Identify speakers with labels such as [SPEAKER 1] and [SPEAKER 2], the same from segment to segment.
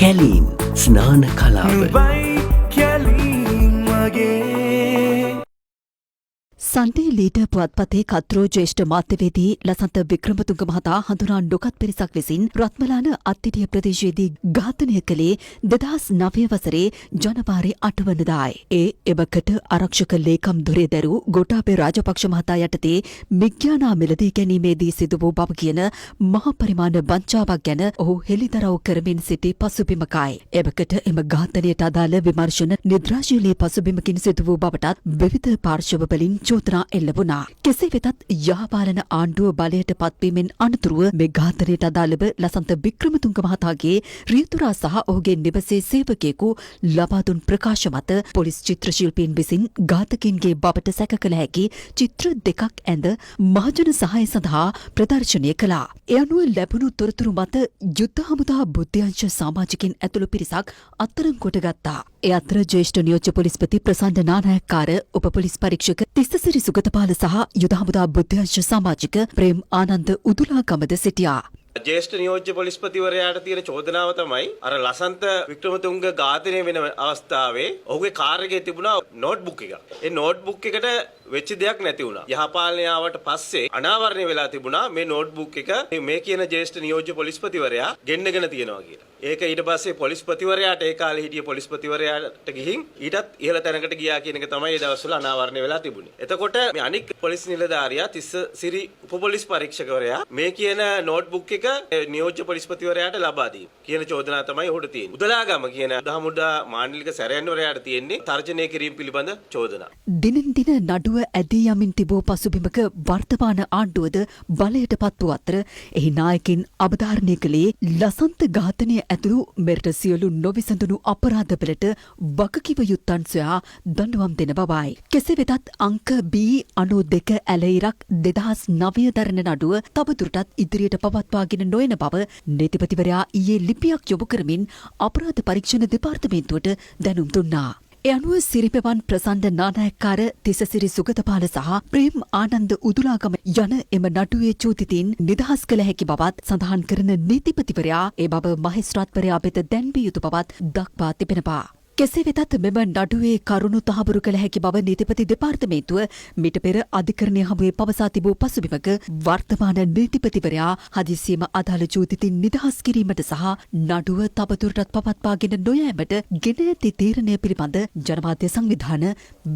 [SPEAKER 1] කැලීම් ස්නාන කලාව
[SPEAKER 2] සන්ඩේ ලීඩර් පුවත්පතේ කත්රෝ ජ්‍යෙෂ්ඨ මාධ්‍යවේදී ලසන්ත වික්‍රමතුංග මහතා හඳුනා නොගත් පිරිසක් විසින් රත්මලාන අත්තිටිය ප්‍රදේශයේදී ඝාතනය කළේ 2009 වසරේ ජනවාරි 8 වනදායි. එවකට ආරක්ෂක ලේකම් ධුරය දැරූ ගෝඨාභය රාජපක්ෂ මහතා යටතේ මිග්‍යානා මිලදී ගැනීමේදී සිදු වූ බව කියන මහ පරිමාණ වංචාවක් ගැන ඔහු හෙළිදරව් කරමින් සිටි පසුබිමකයි. එවකට එම ඝාතනයට අදාළ විමර්ශන නිද්‍රාශීලී පසුබිමකින් සිදු වූ බවටත් විවිධ පාර්ශව වලින් චෝදනා එල්ල වුණා. කෙසේ වෙතත් යහපාලන ආණ්ඩුව බලයට පත්වීමෙන් අනතුරුව මේ ඝාතනයට අදාළව ලසන්ත වික්‍රමතුංග මහතාගේ රියතුරා සහ ඔහුගේ නිවසේ සේවකයෙකු ලබා දුන් ප්‍රකාශ මත පොලිස් චිත්‍ර ශිල්පීන් විසින් ඝාතකයින්ගේ බවට සැක කළ හැකි චිත්‍ර දෙකක් ඇඳ මහජන සහාය සඳහා ප්‍රදර්ශනය කළා. ඒ අනුව ලැබුණු තොරතුරු මත යුද්ධ හමුදා බුද්ධ්‍යංශ සමාජිකින් ඇතුළු පිරිසක් අත්අඩංගුවට ගත්තා. ඒ අතර ජ්‍යෙෂ්ඨ නියෝජ්‍ය පොලිස්පති ප්‍රසන්න නානායක්කාර උප පොලිස් පරීක්ෂක තිස්සසිරි සුගතපාල සහ යුද හමුදා බුද්ධ්‍යංශ සමාජික ප්‍රේම් ආනන්ද උදුලාගමද සිටියා.
[SPEAKER 3] ජ්‍යෙෂ්ඨ නියෝජ්‍ය පොලිස්පතිවරයාට තියෙන චෝදනාව තමයි අර ලසන්ත වික්‍රමතුංග ඝාතනය වෙන අවස්ථාවේ ඔහුගේ කාර් එකේ තිබුණා නෝට්බුක් එක. ඒ නෝට්බුක් එකට වෙච්ච දෙයක් නැති වුණා. යහපාලනය ආවට පස්සේ අනාවරණය වෙලා තිබුණා මේ නෝට්බුක් එක මේ කියන ජ්‍යෙෂ්ඨ නියෝජ්‍ය පොලිස්පතිවරයා ගෙන්නගෙන තියෙනවා කියලා. ඒක ඊට පස්සේ පොලිස්පතිවරයාට ඒ කාලේ හිටිය පොලිස්පතිවරයාට ගිහින් ඊටත් ඉහළ තැනකට ගියා කියන එක තමයි ඒ දවස්වල අනාවරණය වෙලා තිබුණේ. එතකොට මේ අනික් පොලිස් නිලධාරියා තිස්සසිරි උප පොලිස් පරීක්ෂකවරයා මේ කියන නෝට්බුක් එක නියෝජ්‍ය පොලිස්පතිවරයාට ලබා දී කියන චෝදනාව තමයි ඔහුට තියෙන්නේ. උදලාගම කියන දහමුඩා මාණ්ඩලික සැරයන්වරයාට තියෙන්නේ තර්ජනය කිරීම පිළිබඳ චෝදනා.
[SPEAKER 2] දිනෙන් දින නඩුව ඇදී යමින් තිබූ පසුබිමක වර්තමාන ආණ්ඩුවද බලයට පත් වූ අතර එහි නායකින් අවධාරණය කළේ ලසන්ත ඝාතනය ඇතුළු මෙරට සියලු නොවිසඳුණු අපරාධවලට වගකිව යුත්තන් සොයා දඬුවම් දෙන බවයි. කෙසේ වෙතත් අංක B92 ඇලයිරක් 2009 දරන නඩුව තවදුරටත් ඉදිරියට පවත්වාගෙන නොයන බව නීතිපතිවරයා ඊයේ ලිපියක් යොමු කරමින් අපරාධ පරීක්ෂණ දෙපාර්තමේන්තුවට දැනුම් දුන්නා. ඒ අනුව සිරිපෙවන් ප්‍රසන්න නානායක්කාර තිසසිරි සුගතපාල සහ ප්‍රේම් ආනන්ද උදුලාගම යන එම නඩුවේ චෝදිතයින් නිදහස් කළ හැකි බවත් සඳහන් කරන නීතිපතිවරයා ඒ බව මහේස්ත්‍රාත්වරයා වෙත දැන්විය යුතු බවත් දක්වා තිබෙනවා. කෙසේ වෙතත් මෙම නඩුවේ කරුණු තහවුරු කළ හැකි බව නීතිපති දෙපාර්තමේන්තුව මීට පෙර අධිකරණය හමුවේ පවසා තිබූ පසුබිමක වර්තමාන නීතිපතිවරයා හදිසියේම අදාළ චෝදිතින් නිදහස් කිරීමට සහ නඩුව තවදුරටත් පවත්වාගෙන නොයෑමට ගෙන ඇති තීරණය පිළිබඳ ජනමාධ්‍ය සංවිධාන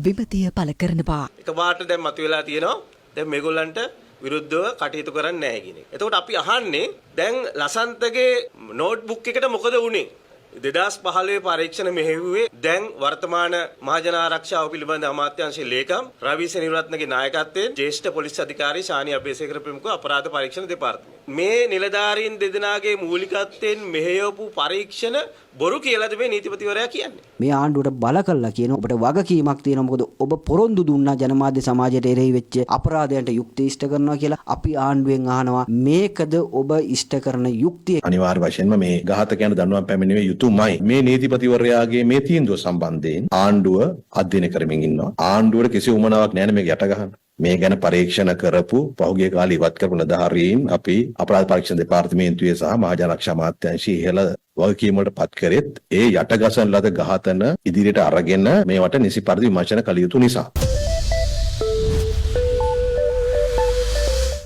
[SPEAKER 2] විමතිය පළ කරනවා.
[SPEAKER 3] එකපාරට දැන් මතුවලා තියෙනවා දැන් මේගොල්ලන්ට විරුද්ධව කටයුතු කරන්නේ නැහැ කියන එක. එතකොට අපි අහන්නේ දැන් ලසන්තගේ නෝට්බුක් එකට මොකද වුනේ? 2015 පරීක්ෂණ මෙහෙයුවේ දැන් වර්තමාන මහජන ආරක්ෂාව පිළිබඳ අමාත්‍යාංශයේ ලේකම් රවි සෙනවිරත්නගේ නායකත්වයෙන් ජ්‍යෙෂ්ඨ පොලිස් අධිකාරී ශානි අබේසේකර ප්‍රමුඛ අපරාධ පරීක්ෂණ දෙපාර්තමේන්තුව මේ නිලධාරීන් දෙදෙනාගේ මූලිකත්වයෙන් මෙහෙයවපු පරීක්ෂණ බොරු කියලාද මේ නීතිපතිවරයා කියන්නේ?
[SPEAKER 4] මේ ආණ්ඩුවට බල කළා කියන ඔබට වගකීමක් තියෙනවා. මොකද ඔබ පොරොන්දු දුන්නා ජනමාධ්‍ය සමාජයට එරෙහි වෙච්ච අපරාධයන්ට යුක්ති ඉෂ්ට කරනවා කියලා. අපි ආණ්ඩුවෙන් අහනවා මේකද ඔබ ඉෂ්ට කරන යුක්තිය?
[SPEAKER 5] අනිවාර්ය වශයෙන්ම මේ ඝාතකයන් දඬුවම් පැමිණීමේ යුතුයමයි. මේ නීතිපතිවරයාගේ මේ තීන්දුව සම්බන්ධයෙන් ආණ්ඩුව අධ්‍යයනය කරමින් ඉන්නවා. ආණ්ඩුවට කිසි උමනාවක් නැහැ මේක යට ගන්න. මේ ගැන පරීක්ෂණ කරපු පහුගිය කාලේ ඉවත් කරපු නිලධාරීන් අපි අපරාධ පරීක්ෂණ දෙපාර්තමේන්තුවේ සහ මහජන ආරක්ෂා අමාත්‍යාංශයේ ඉහළ වගකීම් වලට පත් කරෙත් ඒ යටගසන ලද ඝාතන ඉදිරියට අරගෙන මේවට නිසි පරිදි විමර්ශන කළ යුතු නිසා